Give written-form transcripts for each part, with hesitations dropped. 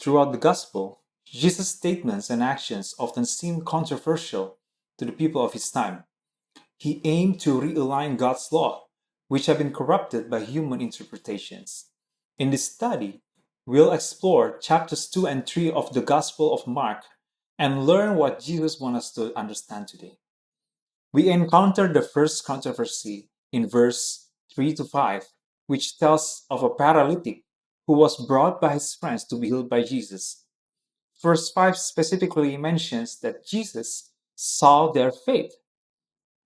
Throughout the Gospel, Jesus' statements and actions often seem controversial to the people of his time. He aimed to realign God's law, which had been corrupted by human interpretations. In this study, we'll explore chapters 2 and 3 of the Gospel of Mark and learn what Jesus wants us to understand today. We encounter the first controversy in verse 3 to 5, which tells of a paralytic who was brought by his friends to be healed by Jesus. Verse 5 specifically mentions that Jesus saw their faith.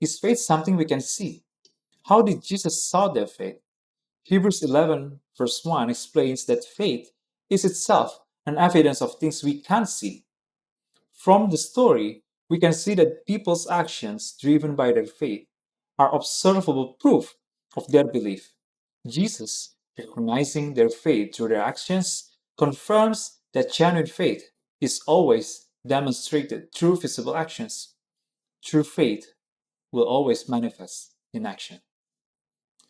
Is faith something we can see? How did Jesus saw their faith? Hebrews 11 verse 1 explains that faith is itself an evidence of things we can't see. From the story, we can see that people's actions driven by their faith are observable proof of their belief. Jesus, recognizing their faith through their actions, confirms that genuine faith is always demonstrated through visible actions. True faith will always manifest in action.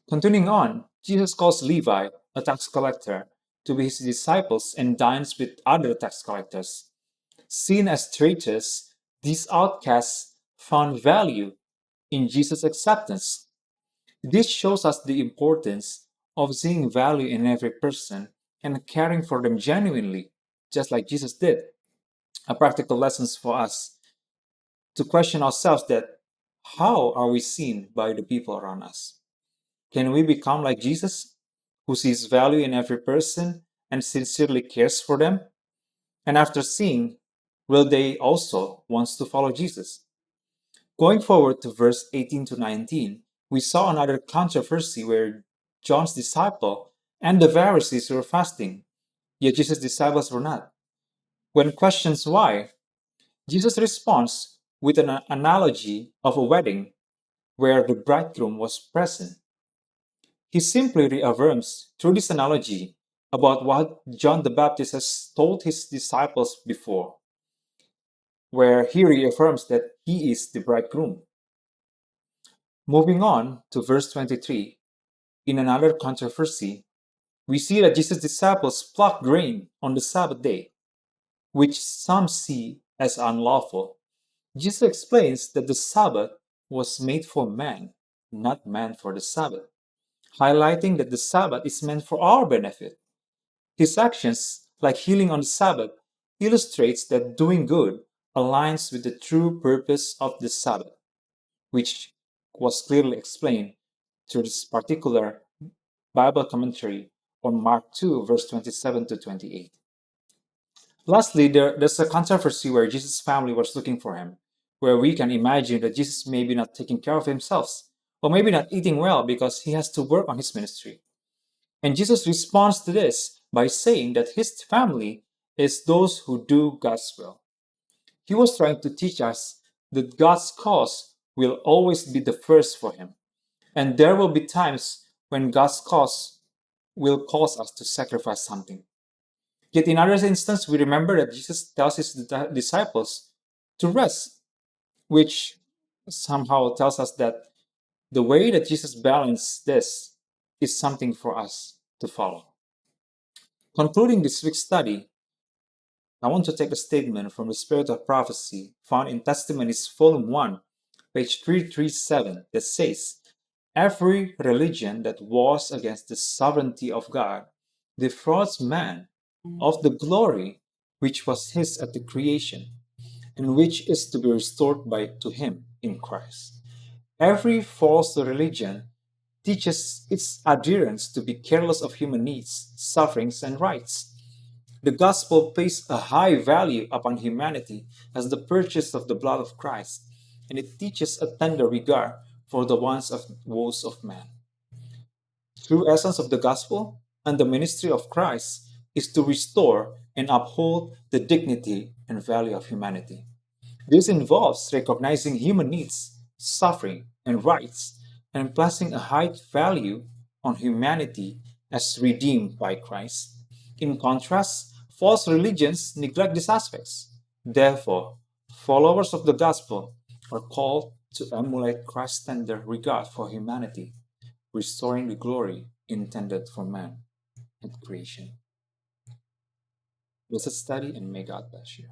Continuing on, Jesus calls Levi, a tax collector, to be his disciples and dines with other tax collectors. Seen as traitors, these outcasts found value in Jesus' acceptance. This shows us the importance of seeing value in every person and caring for them genuinely, just like Jesus did. A practical lesson for us to question ourselves that how are we seen by the people around us? Can we become like Jesus, who sees value in every person and sincerely cares for them? And after seeing, will they also want to follow Jesus? Going forward to verse 18 to 19, we saw another controversy where John's disciple and the Pharisees were fasting, yet Jesus' disciples were not. When questioned why, Jesus responds with an analogy of a wedding where the bridegroom was present. He simply reaffirms through this analogy about what John the Baptist has told his disciples before, where he reaffirms that he is the bridegroom. Moving on to verse 23, in another controversy, we see that Jesus' disciples pluck grain on the Sabbath day, which some see as unlawful. Jesus explains that the Sabbath was made for man, not man for the Sabbath, highlighting that the Sabbath is meant for our benefit. His actions, like healing on the Sabbath, illustrates that doing good aligns with the true purpose of the Sabbath, which was clearly explained through this particular Bible commentary on Mark 2, verse 27 to 28. Lastly, there's a controversy where Jesus' family was looking for him, where we can imagine that Jesus may be not taking care of himself, or maybe not eating well because he has to work on his ministry. And Jesus responds to this by saying that his family is those who do God's will. He was trying to teach us that God's cause will always be the first for him. And there will be times when God's cause will cause us to sacrifice something. Yet in other instances, we remember that Jesus tells his disciples to rest, which somehow tells us that the way that Jesus balanced this is something for us to follow. Concluding this week's study, I want to take a statement from the Spirit of Prophecy found in Testimonies Volume 1, page 337, that says, "Every religion that wars against the sovereignty of God defrauds man of the glory which was his at the creation, and which is to be restored to him in Christ. Every false religion teaches its adherents to be careless of human needs, sufferings, and rights. The gospel places a high value upon humanity as the purchase of the blood of Christ, and it teaches a tender regard for the wants of woes of man. True essence of the gospel and the ministry of Christ is to restore and uphold the dignity and value of humanity. This involves recognizing human needs, suffering, and rights, and placing a high value on humanity as redeemed by Christ. In contrast, false religions neglect these aspects. Therefore, followers of the gospel are called to emulate Christ's tender regard for humanity, restoring the glory intended for man and creation. Blessed study, and may God bless you.